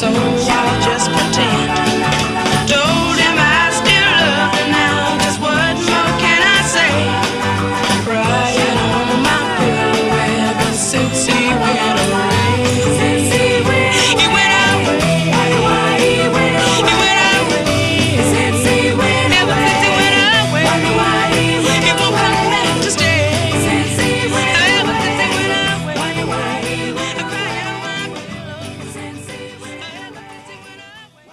so I'll just pretend. Told him I still love him now, just what more can I say? Crying on my pillow ever since he went away. Since he went away. He went away. Why he went away? He went away. Since he went away. Ever since he went away. Why he went away? He won't come back to stay. Since he went away. Ever since he went away. Why he went away? Crying on my pillow. Since he went away. Ever since he went away.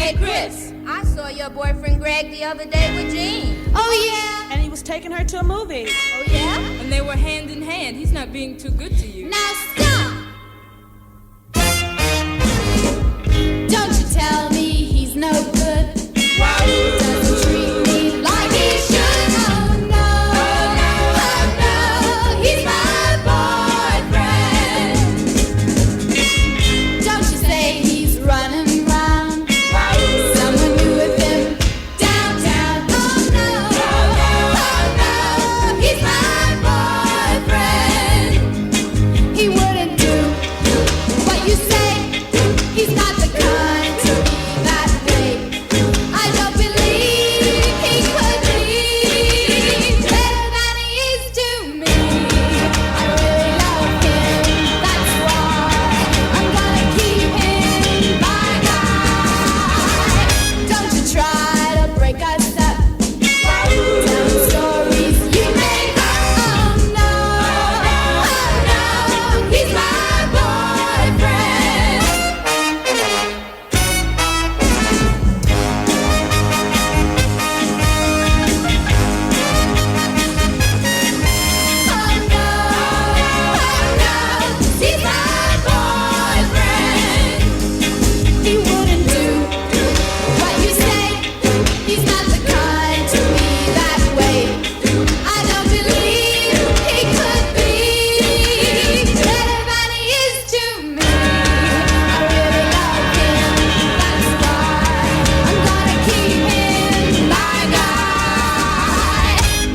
Hey, Chris, I saw your boyfriend Greg the other day with Jean. Oh, yeah. And he was taking her to a movie. Oh, yeah? And they were hand in hand. He's not being too good to you. Now stop! Don't you tell me he's no good. Doesn't treat me like he should. Oh no, he's my boyfriend. Don't you say he's running round. Someone new with him downtown. Oh no, he's my boyfriend. He wouldn't do what you say. He's not the kind to be that way. I don't believe he could be better than he is to me. I really love him, that's why I'm gonna keep him my guy. Don't you try to break us up. Tell me stories you make up. Oh no, he's my boyfriend. He's my boyfriend. He wouldn't do what you say. He's not the kind to be that way. I don't believe he could be better than he is to me. I really love him, that's why I'm gonna keep him my guy.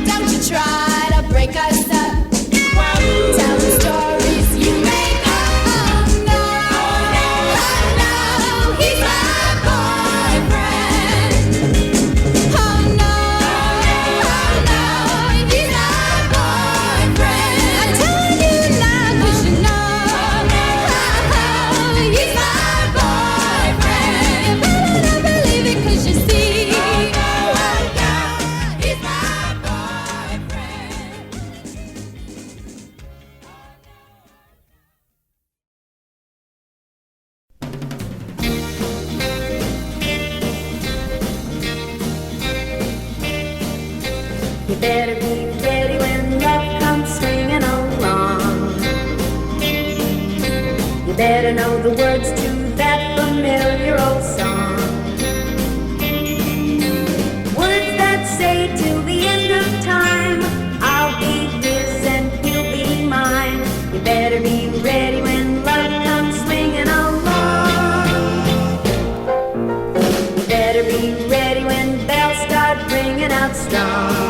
Don't you try to break us up. Tell the stories you make up. Oh no, he's my boyfriend. Oh no, he's my boyfriend. I'm telling you now 'cause you know, he's my boyfriend. You better not believe it 'cause you see, he's my boyfriend. You better be ready when love comes swinging along. You better know the words to that familiar old song. Words that say till the end of time, I'll be his and he'll be mine. You better be ready when love comes swinging along. You better be ready when bells start ringing out strong.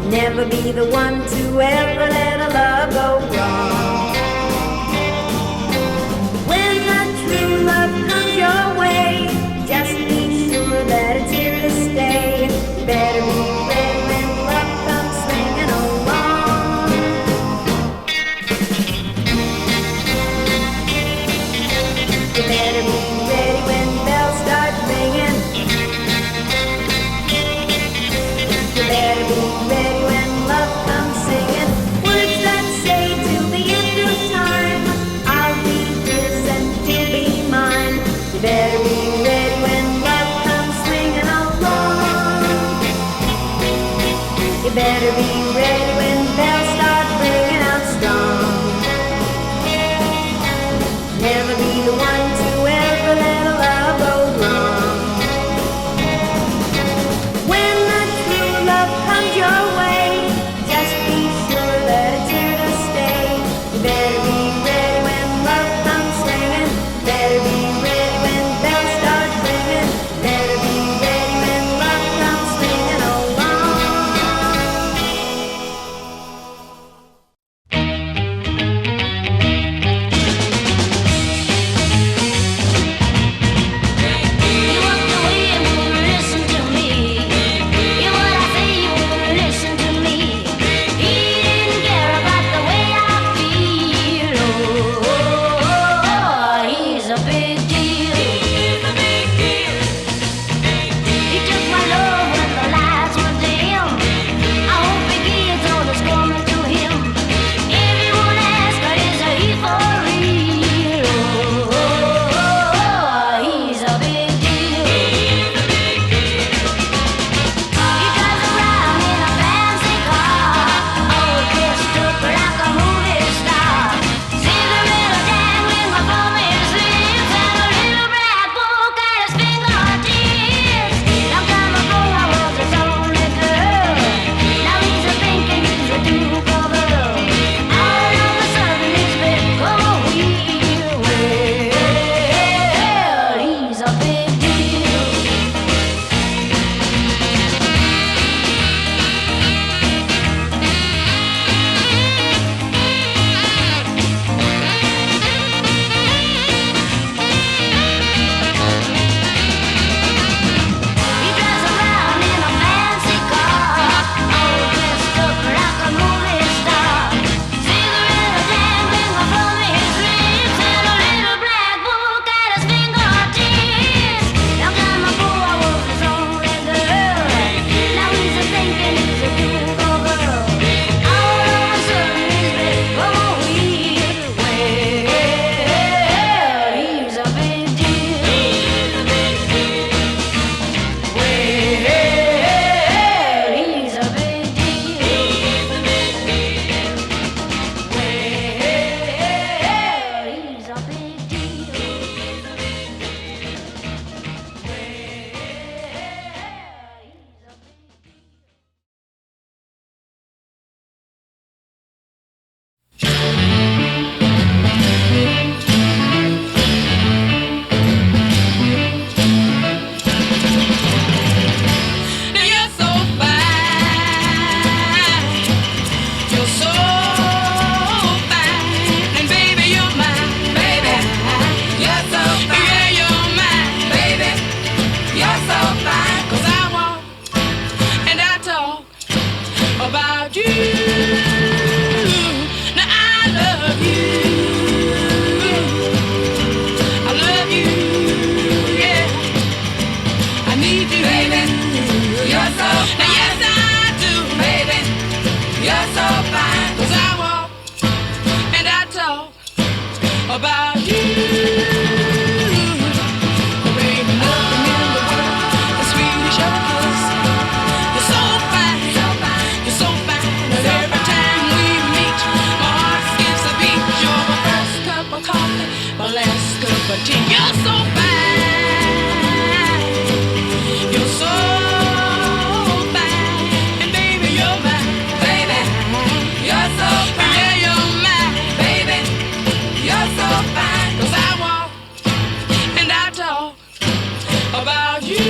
Never be the one to ever let a love go wrong. When the true love comes your way, just be sure that it's here to stay. You better be ready when love comes swinging along. You better be ready when bells start ringing. You better be ready when love comes singing. Words that say till the about you. There ain't nothing in the world as sweet as your kiss. You're so fine, you're so fine. And every time we meet, my heart skips a beat. You're my first cup of coffee, my last cup of tea. You're so fine, you're so fine. And baby, you're mine, baby. You're so fine, yeah, you're mine, baby. You're so fine. 'Cause I walk and I talk about you.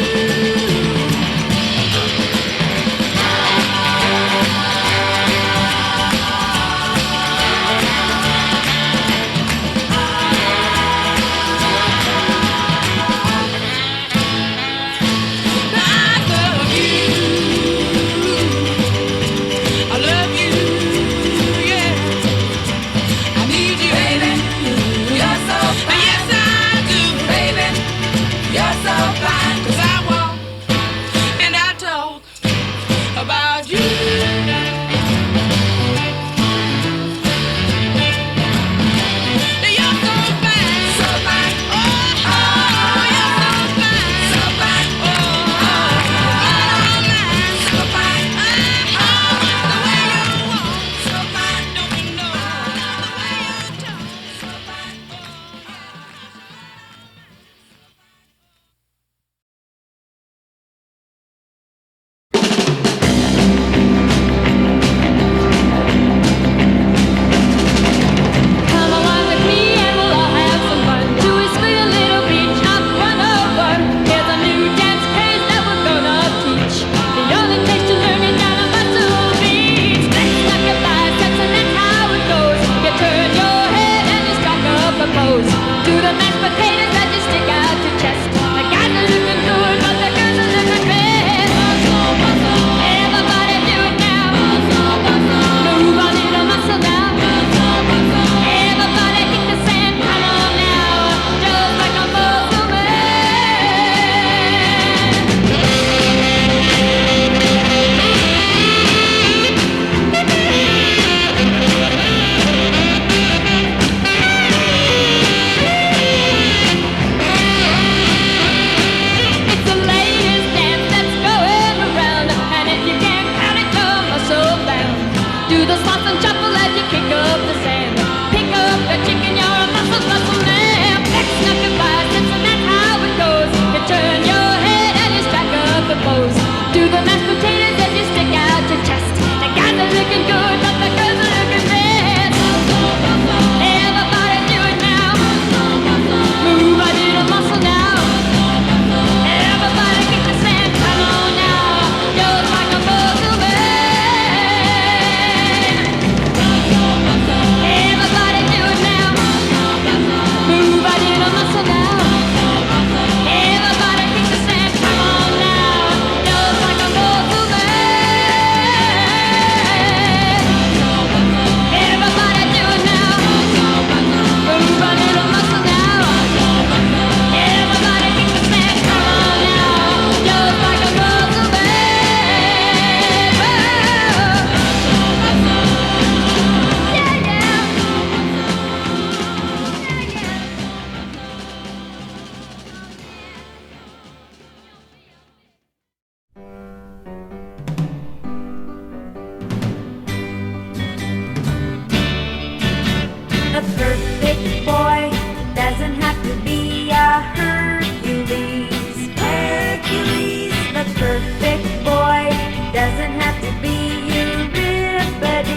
The perfect boy doesn't have to be a Hercules. Hercules. The perfect boy doesn't have to be Euripides.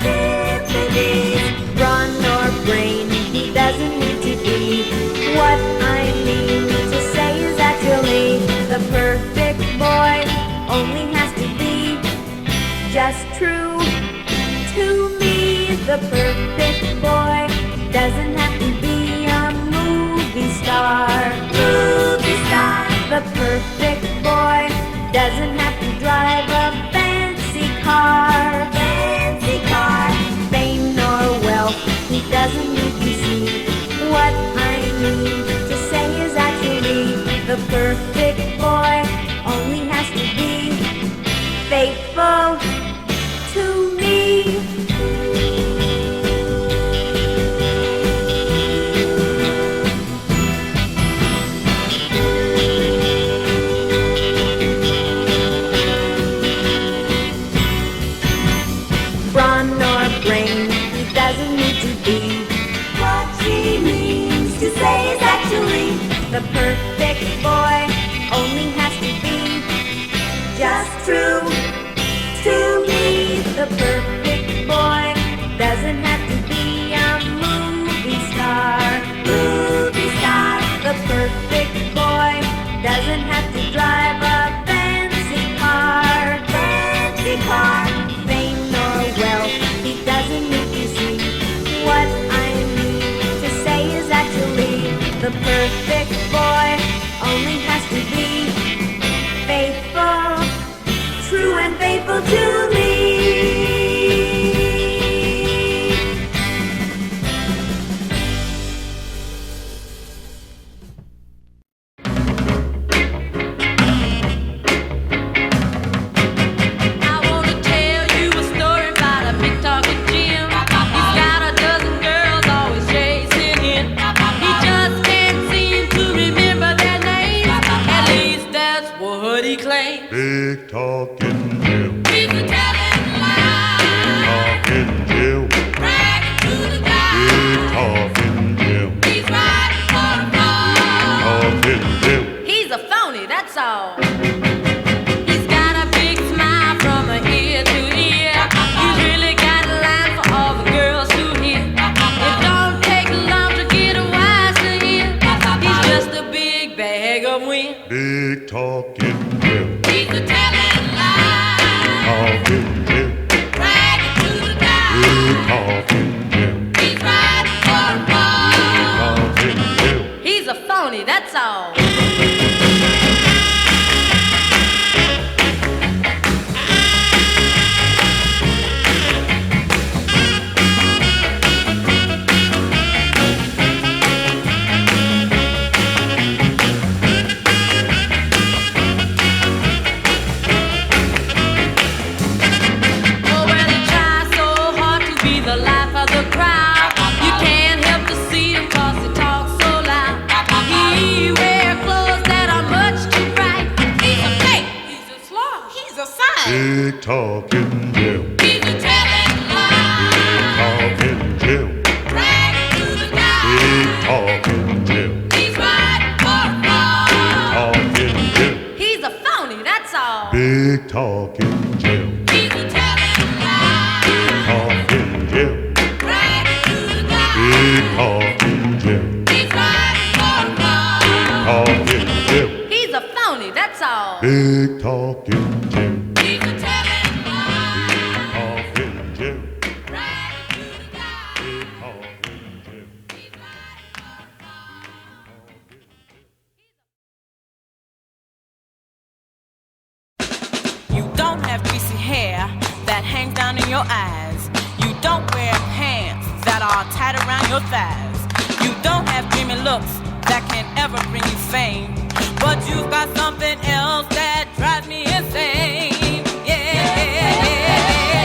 Euripides. Brawn or brain, he doesn't need to be. What I mean to say is actually the perfect boy only has to be just true to me. The perfect boy doesn't have to be a movie star. Movie star. The perfect boy doesn't have to drive a fancy car. Fancy car. Fame nor wealth, he doesn't need to see. What I need to say is actually the perfect boy only has to be faithful to me. talking Jim. He's right for a fraud. Big talking Jim. He's a phony, that's all. Big talking Jim. He's a telling lie. Talking Jim. Bragging to the guy. Big talking Jim. He's right for a fraud. Talking Jim. He's a phony, that's all. Big talking Jim. He's a telling lie. Talking Jim. Bragging to the guy. Big talking Jim. He's right for a fraud. You don't have greasy hair that hangs down in your eyes. You don't wear pants that are tied around your thighs. You don't have dreamy looks that can ever bring you fame. But you've got something else that drives me insane. Yeah, yeah, yeah,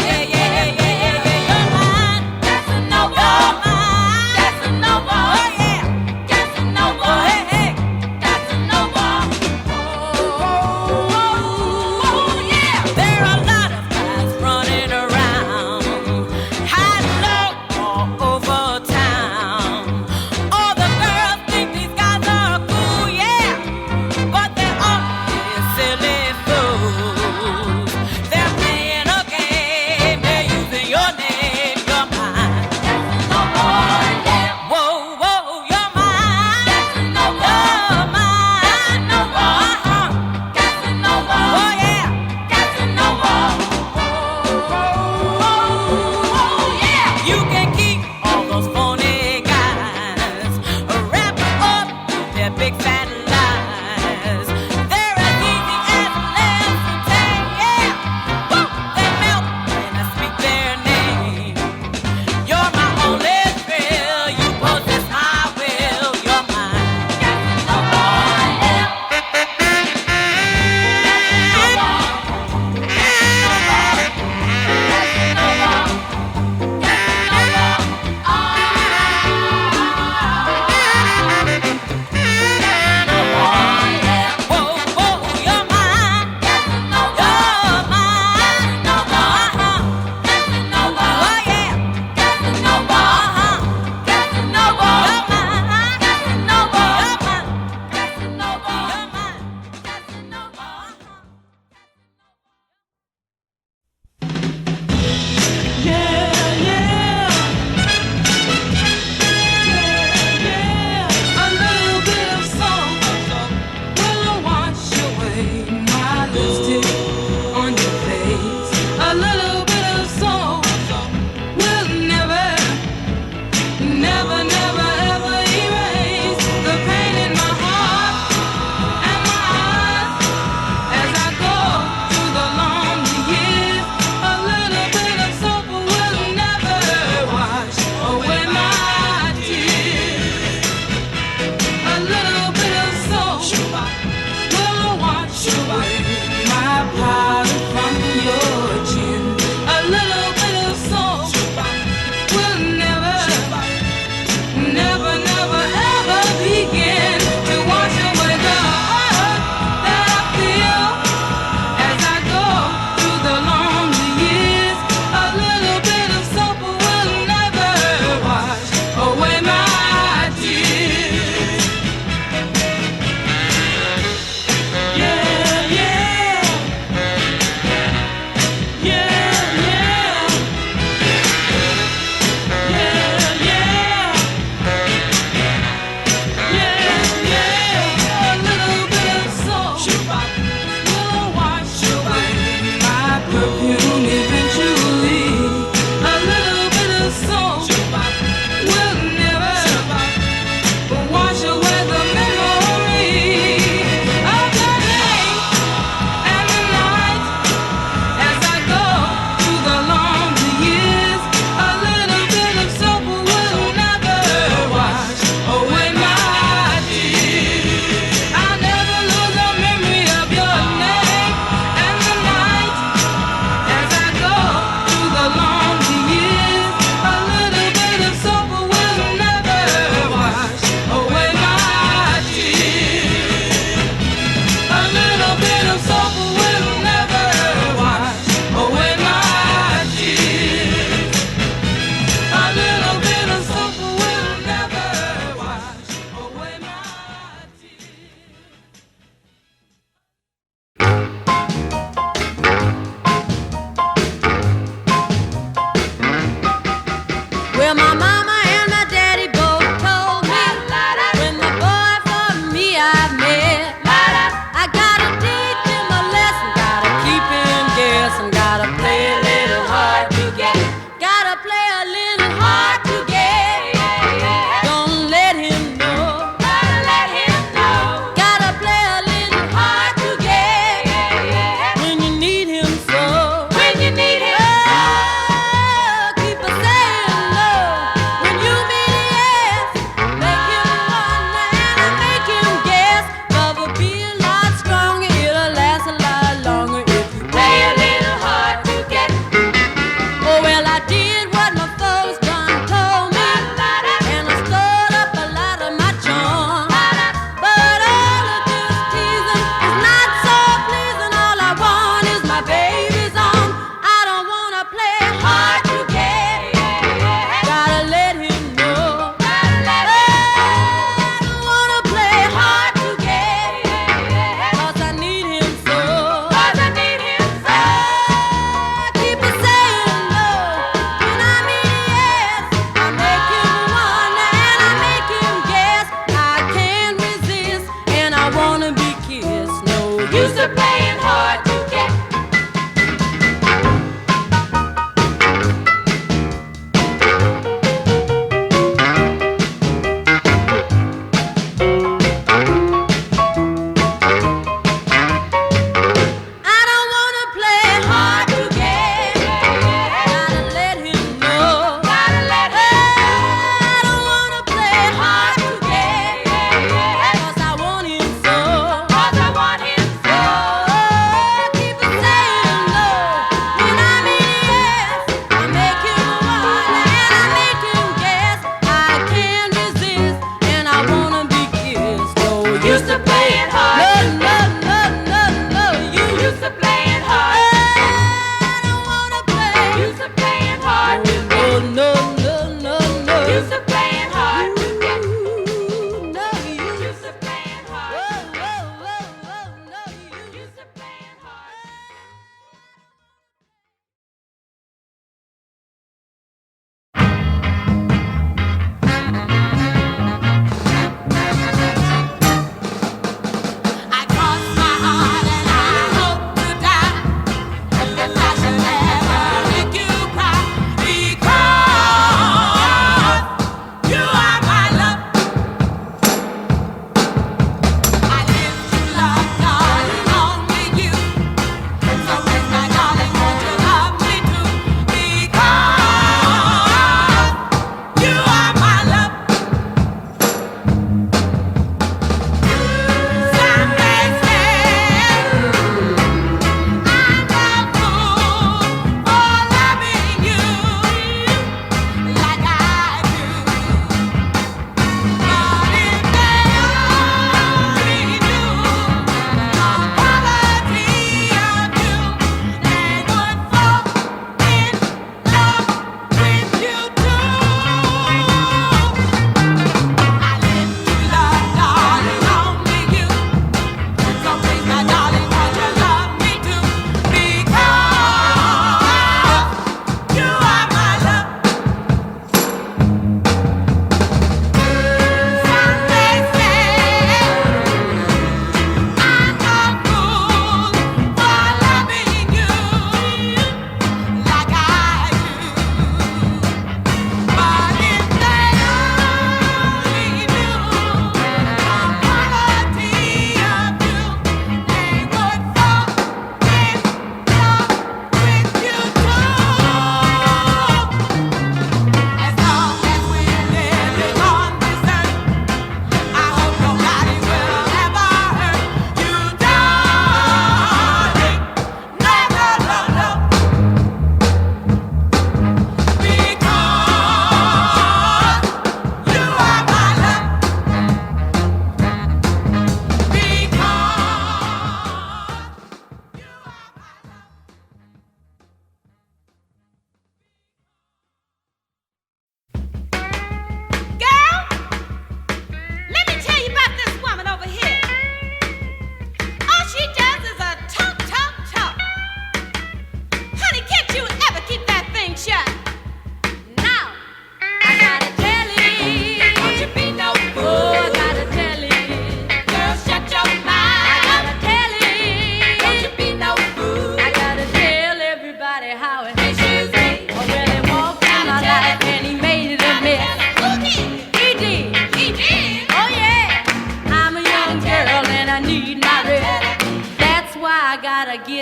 yeah, yeah, yeah, yeah. You're mine. Casanova. You're mine. Casanova. Oh yeah. Casanova. Hey, hey. Casanova. Oh, yeah. There are a lot of guys running around, high and low, all over town. All the girls think these guys are cool, yeah, but they're only silly fools.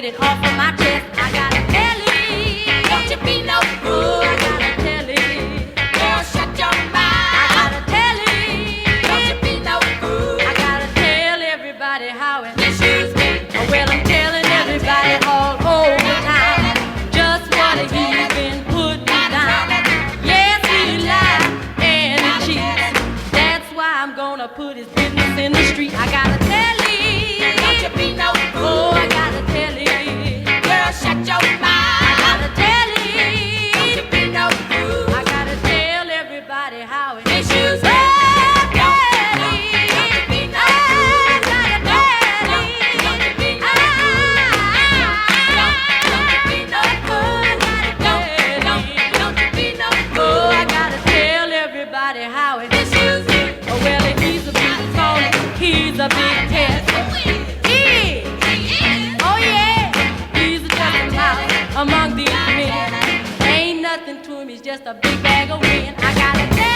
get it off of my chest. I gotta tell it, don't you be no fool. I gotta tell it, girl, shut your mouth. I gotta tell it, don't you be no fool. I gotta tell everybody how it issues me. Well, I'm telling everybody all over town just what he's been putting down. Yes, he lies and he cheats. That's why I'm gonna put his business in the street. I gotta tell it, don't you be no fool. Oh, I gotta tell it, girl, shut your mouth. I gotta tell it, don't you be no fool. I gotta tell everybody how it issues me. How it issues me. Oh, well, if he's a big phony, he's a big test. He is. Oh, yeah. He's a tough mouse among these men. Ain't nothing to him, he's just a big bag of wind. I gotta tell